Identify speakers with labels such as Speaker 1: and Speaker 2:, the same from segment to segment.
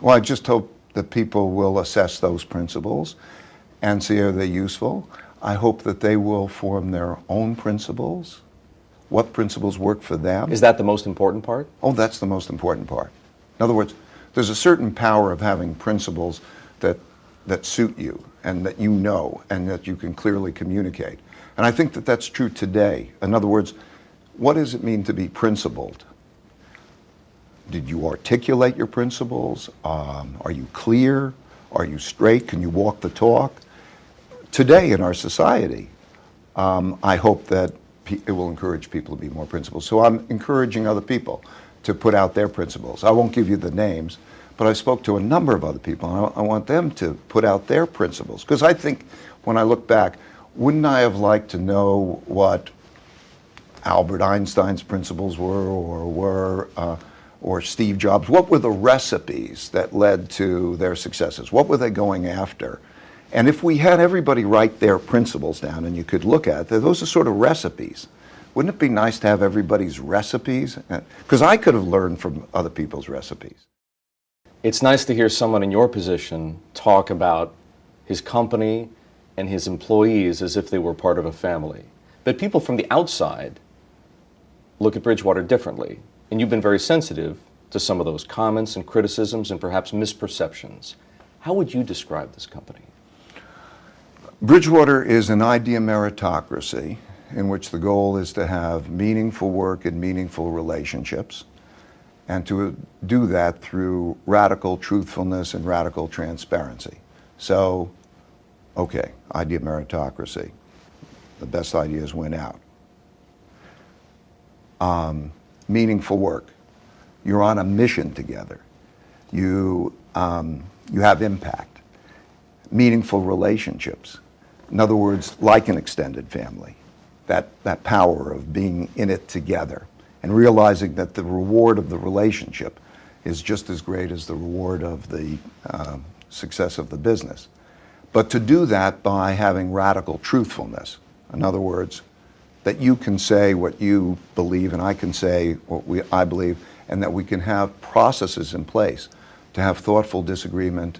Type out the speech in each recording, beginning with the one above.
Speaker 1: Well, I just hope that people will assess those principles and see are they useful. I hope that they will form their own principles. What principles work for them?
Speaker 2: Is that the most important part?
Speaker 1: Oh, that's the most important part. In other words, there's a certain power of having principles that suit you and that you know and that you can clearly communicate. And I think that that's true today. In other words, what does it mean to be principled? Did you articulate your principles? Are you clear? Are you straight? Can you walk the talk? Today in our society, I hope that it will encourage people to be more principled. So I'm encouraging other people to put out their principles. I won't give you the names, but I spoke to a number of other people, and I want them to put out their principles. Because I think, when I look back, wouldn't I have liked to know what Albert Einstein's principles were, or Steve Jobs? What were the recipes that led to their successes? What were they going after? And if we had everybody write their principles down and you could look at it, those are sort of recipes. Wouldn't it be nice to have everybody's recipes? Because I could have learned from other people's recipes.
Speaker 2: It's nice to hear someone in your position talk about his company and his employees as if they were part of a family. But people from the outside look at Bridgewater differently. And you've been very sensitive to some of those comments and criticisms and perhaps misperceptions. How would you describe this company?
Speaker 1: Bridgewater is an idea meritocracy in which the goal is to have meaningful work and meaningful relationships, and to do that through radical truthfulness and radical transparency. So, okay, idea meritocracy. The best ideas win out. Meaningful work. You're on a mission together. You have impact. Meaningful relationships. In other words, like an extended family. That power of being in it together and realizing that the reward of the relationship is just as great as the reward of the success of the business. But to do that by having radical truthfulness. In other words, that you can say what you believe and I can say what I believe, and that we can have processes in place to have thoughtful disagreement,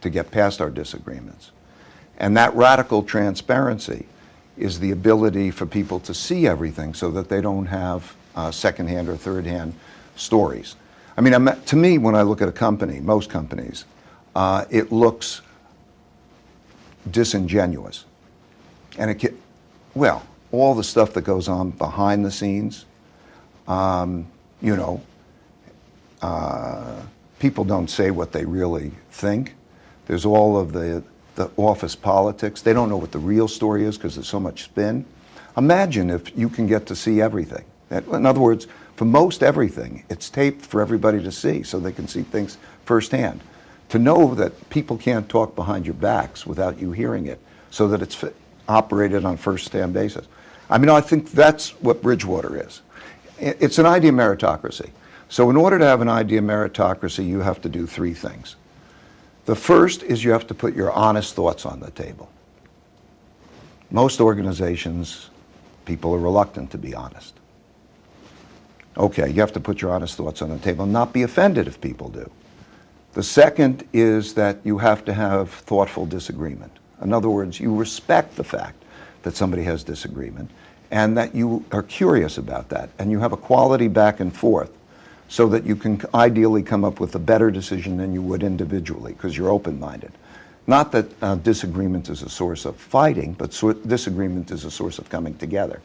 Speaker 1: to get past our disagreements. And that radical transparency is the ability for people to see everything so that they don't have second-hand or third-hand stories. I mean, to me, when I look at a company, most companies, it looks disingenuous. And well, all the stuff that goes on behind the scenes, people don't say what they really think. There's all of the office politics. They don't know what the real story is because there's so much spin. Imagine if you can get to see everything. In other words, for most everything, it's taped for everybody to see so they can see things firsthand. To know that people can't talk behind your backs without you hearing it, so that it's operated on first-hand basis. I mean, I think that's what Bridgewater is. It's an idea meritocracy. So in order to have an idea meritocracy, you have to do three things. The first is you have to put your honest thoughts on the table. Most organizations, people are reluctant to be honest. Okay, you have to put your honest thoughts on the table and not be offended if people do. The second is that you have to have thoughtful disagreement. In other words, you respect the fact that somebody has disagreement and that you are curious about that, and you have a quality back and forth so that you can ideally come up with a better decision than you would individually because you're open-minded. Not that disagreement is a source of fighting, but disagreement is a source of coming together.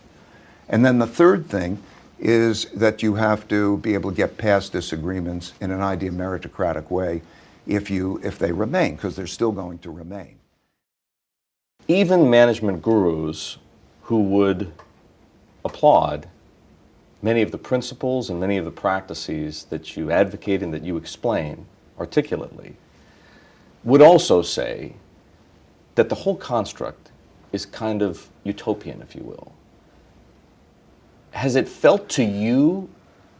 Speaker 1: And then the third thing is that you have to be able to get past disagreements in an idea meritocratic way if they remain, because they're still going to remain.
Speaker 2: Even management gurus who would applaud many of the principles and many of the practices that you advocate and that you explain articulately would also say that the whole construct is kind of utopian, if you will. Has it felt to you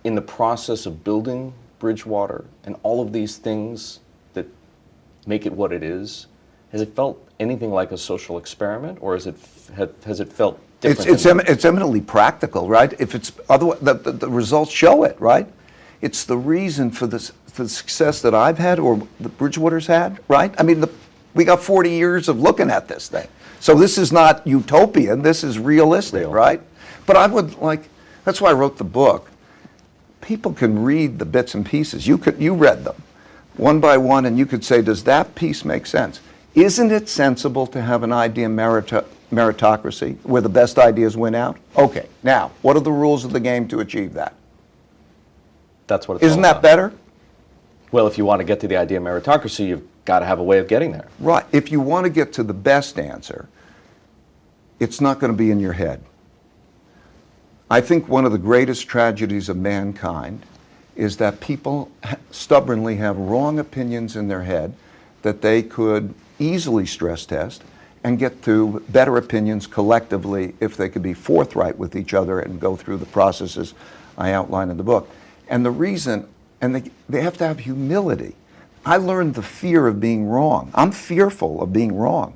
Speaker 2: in the process of building Bridgewater and all of these things that make it what it is, has it felt anything like a social experiment, or has it felt different?
Speaker 1: It's eminently practical, right? If it's otherwise, the results show it, right? It's the reason for the success that I've had or the Bridgewater's had, right? I mean, we got 40 years of looking at this thing. So this is not utopian, this is realistic,
Speaker 2: Real.
Speaker 1: right? But I would like, that's why I wrote the book. People can read the bits and pieces. You read them one by one, and you could say, does that piece make sense? Isn't it sensible to have an idea meritocracy, where the best ideas win out? Okay, now, what are the rules of the game to achieve that?
Speaker 2: That's what it's
Speaker 1: Isn't
Speaker 2: all
Speaker 1: that
Speaker 2: about.
Speaker 1: better?
Speaker 2: Well, if you want to get to the idea of meritocracy, you've got to have a way of getting there.
Speaker 1: Right. If you want to get to the best answer, it's not going to be in your head. I think one of the greatest tragedies of mankind is that people stubbornly have wrong opinions in their head that they could easily stress test and get to better opinions collectively if they could be forthright with each other and go through the processes I outline in the book. And the reason, and they have to have humility. I learned the fear of being wrong. I'm fearful of being wrong.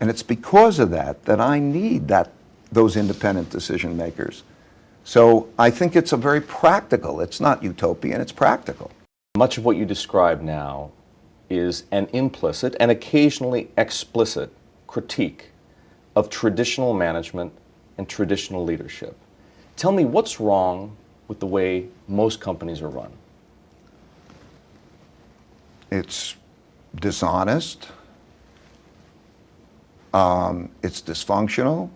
Speaker 1: And it's because of that that I need those independent decision makers. So I think it's a very practical, it's not utopian, it's practical.
Speaker 2: Much of what you describe now is an implicit and occasionally explicit critique of traditional management and traditional leadership. Tell me what's wrong with the way most companies are run?
Speaker 1: It's dishonest. It's dysfunctional.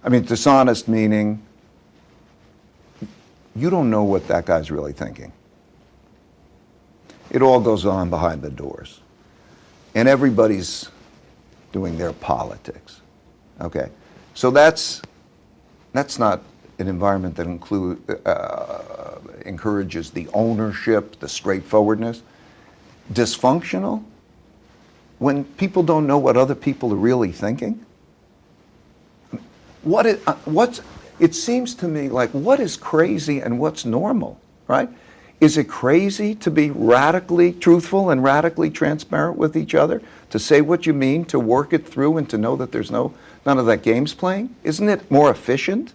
Speaker 1: I mean, dishonest meaning you don't know what that guy's really thinking. It all goes on behind the doors. And everybody's doing their politics. Okay? So that's not an environment that encourages the ownership, the straightforwardness. Dysfunctional? When people don't know what other people are really thinking? It seems to me like what is crazy and what's normal, right? Is it crazy to be radically truthful and radically transparent with each other, to say what you mean, to work it through and to know that there's none of that games playing? Isn't it more efficient?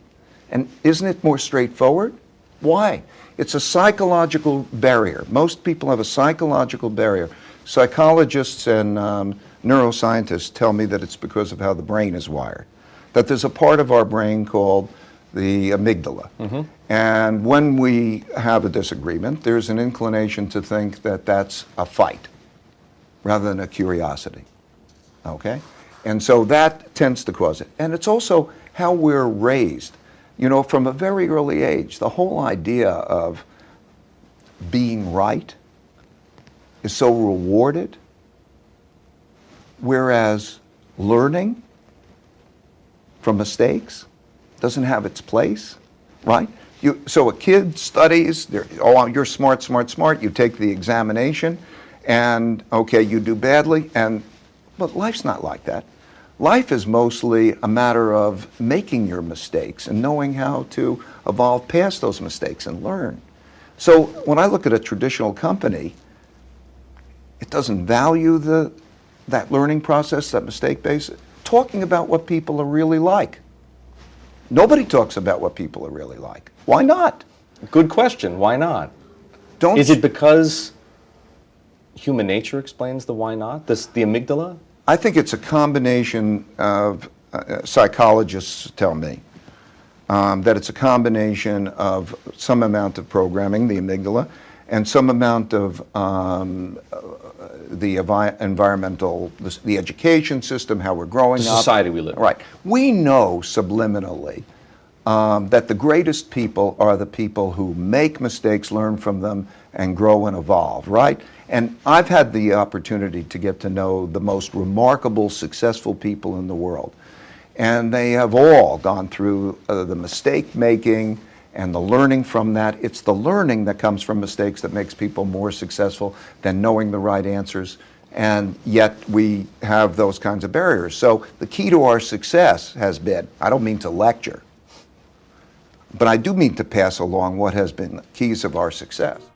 Speaker 1: And isn't it more straightforward? Why? It's a psychological barrier. Most people have a psychological barrier. Psychologists and neuroscientists tell me that it's because of how the brain is wired. That there's a part of our brain called the amygdala. Mm-hmm. And when we have a disagreement, there's an inclination to think that that's a fight rather than a curiosity. Okay? And so that tends to cause it. And it's also how we're raised. You know, from a very early age, the whole idea of being right is so rewarded, whereas learning from mistakes doesn't have its place, right? So a kid studies, you're smart, smart, smart, you take the examination, and okay, you do badly, but life's not like that. Life is mostly a matter of making your mistakes and knowing how to evolve past those mistakes and learn. So when I look at a traditional company, it doesn't value that learning process, that mistake base, talking about what people are really like. Nobody talks about what people are really like. Why not?
Speaker 2: Good question. Why not? Is it because human nature explains the why not? The amygdala?
Speaker 1: I think it's a combination of, psychologists tell me, that it's a combination of some amount of programming, the amygdala, and some amount of the environmental, the education system, how we're growing up.
Speaker 2: The society we live in.
Speaker 1: Right. We know subliminally that the greatest people are the people who make mistakes, learn from them, and grow and evolve, right? And I've had the opportunity to get to know the most remarkable, successful people in the world. And they have all gone through the mistake making and the learning from that. It's the learning that comes from mistakes that makes people more successful than knowing the right answers. And yet we have those kinds of barriers. So the key to our success has been, I don't mean to lecture, but I do mean to pass along what has been the keys of our success.